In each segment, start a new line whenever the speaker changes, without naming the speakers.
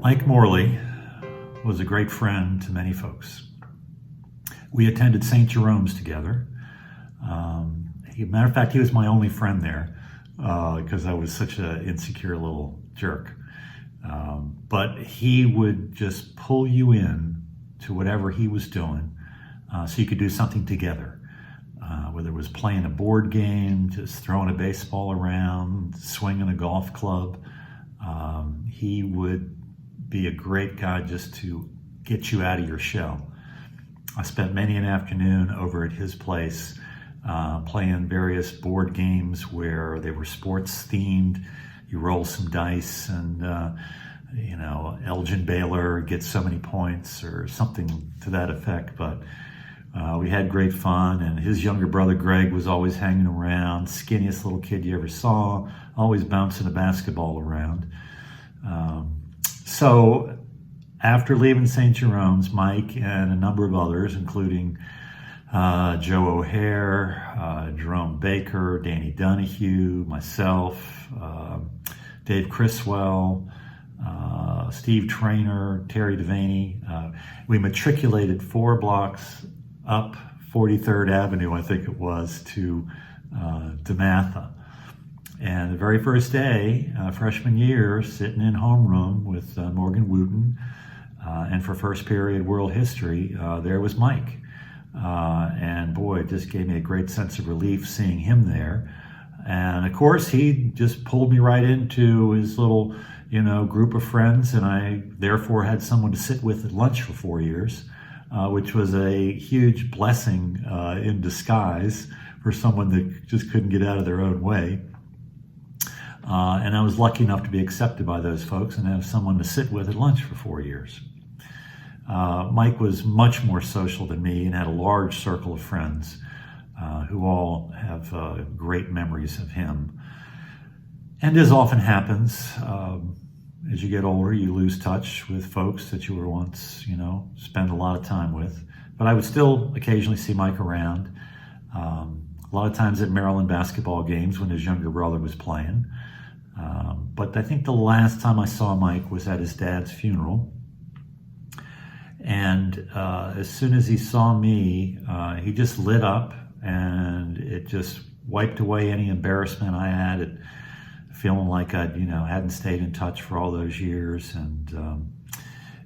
Mike Morley was a great friend to many folks. We attended St. Jerome's together. Matter of fact, he was my only friend there because I was such an insecure little jerk. But he would just pull you in to whatever he was doing so you could do something together. Whether it was playing a board game, just throwing a baseball around, swinging a golf club. He would be a great guy just to get you out of your shell. I spent many an afternoon over at his place playing various board games where they were sports themed. You roll some dice and, Elgin Baylor gets so many points or something to that effect. But we had great fun, and his younger brother Greg was always hanging around, skinniest little kid you ever saw, always bouncing a basketball around. So after leaving St. Jerome's, Mike and a number of others, including Joe O'Hare, Jerome Baker, Danny Donahue, myself, Dave Criswell, Steve Traynor, Terry Devaney, we matriculated 4 blocks up 43rd Avenue, I think it was, to DeMatha. And the very first day, freshman year, sitting in homeroom with Morgan Wooten, and for first period world history, there was Mike. And boy, it just gave me a great sense of relief seeing him there. And of course, he just pulled me right into his little, group of friends, and I therefore had someone to sit with at lunch for 4 years, which was a huge blessing in disguise for someone that just couldn't get out of their own way. And I was lucky enough to be accepted by those folks and have someone to sit with at lunch for 4 years. Mike was much more social than me and had a large circle of friends who all have great memories of him. And as often happens, as you get older, you lose touch with folks that you were once, spend a lot of time with. But I would still occasionally see Mike around, a lot of times at Maryland basketball games when his younger brother was playing. But I think the last time I saw Mike was at his dad's funeral. And as soon as he saw me, he just lit up, and it just wiped away any embarrassment I had, feeling like I, hadn't stayed in touch for all those years. And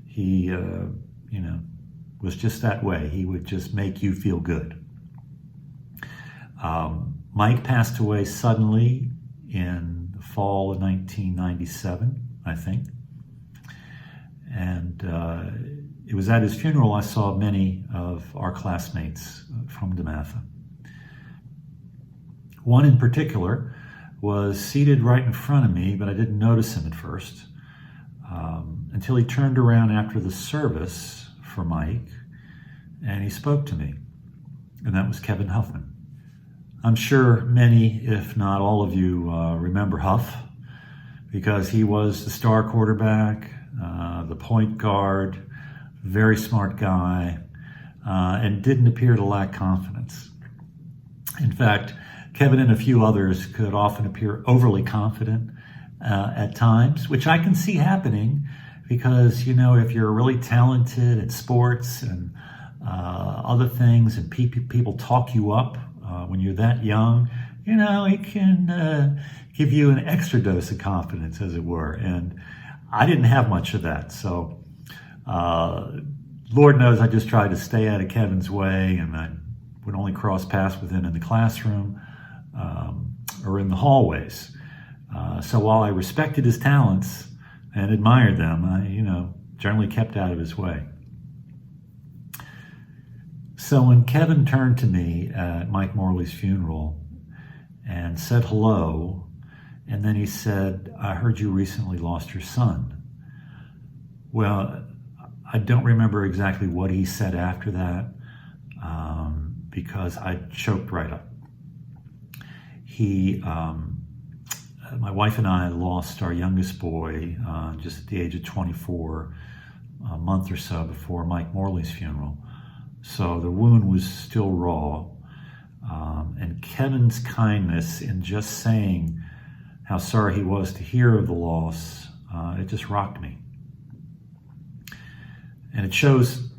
he, was just that way. He would just make you feel good. Mike passed away suddenly in the fall of 1997, I think. And it was at his funeral I saw many of our classmates from DeMatha. One in particular was seated right in front of me, but I didn't notice him at first until he turned around after the service for Mike, and he spoke to me, and that was Kevin Huffman. I'm sure many, if not all of you, remember Huff, because he was the star quarterback, the point guard, very smart guy, and didn't appear to lack confidence. In fact, Kevin and a few others could often appear overly confident at times, which I can see happening because, if you're really talented at sports and other things and people talk you up when you're that young, it can give you an extra dose of confidence, as it were. And I didn't have much of that. So Lord knows I just tried to stay out of Kevin's way, and I would only cross paths with him in the classroom or in the hallways. So while I respected his talents and admired them, I, generally kept out of his way. So when Kevin turned to me at Mike Morley's funeral and said hello, and then he said, "I heard you recently lost your son." Well, I don't remember exactly what he said after that because I choked right up. My wife and I lost our youngest boy just at the age of 24, a month or so before Mike Morley's funeral. So the wound was still raw. And Kevin's kindness in just saying how sorry he was to hear of the loss, it just rocked me. And it shows,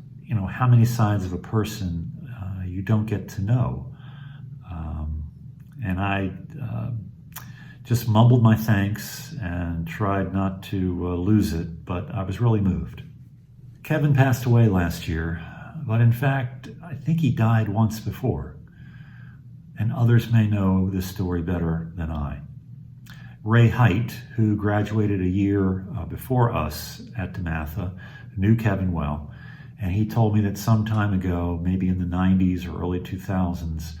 how many sides of a person you don't get to know. And I just mumbled my thanks and tried not to lose it, but I was really moved. Kevin passed away last year, but in fact, I think he died once before. And others may know this story better than I. Ray Height, who graduated a year before us at DeMatha, knew Kevin well, and he told me that some time ago, maybe in the 90s or early 2000s,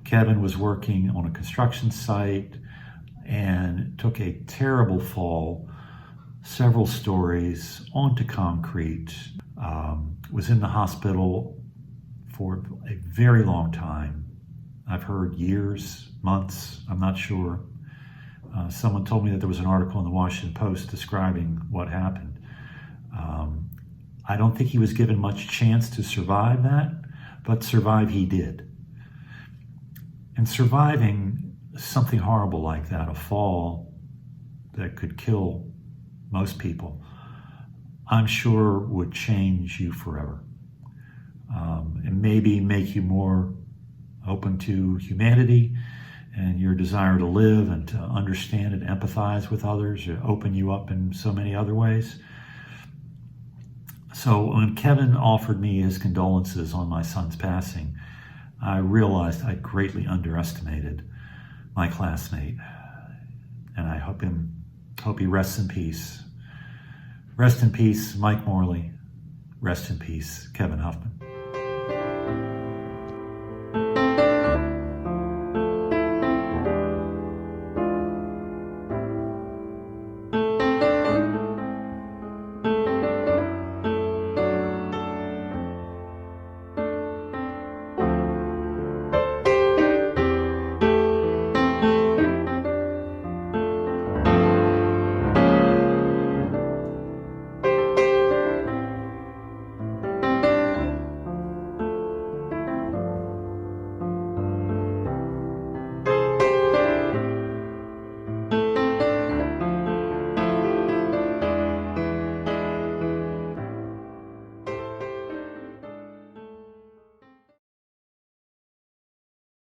Kevin was working on a construction site and took a terrible fall, several stories onto concrete, was in the hospital for a very long time. I've heard years, months, I'm not sure. Someone told me that there was an article in the Washington Post describing what happened. I don't think he was given much chance to survive that, but survive he did. And surviving something horrible like that, a fall that could kill most people, I'm sure would change you forever. And maybe make you more open to humanity and your desire to live and to understand and empathize with others, or open you up in so many other ways. So when Kevin offered me his condolences on my son's passing, I realized I greatly underestimated my classmate, and I hope he rests in peace. Rest in peace, Mike Morley. Rest in peace, Kevin Huffman.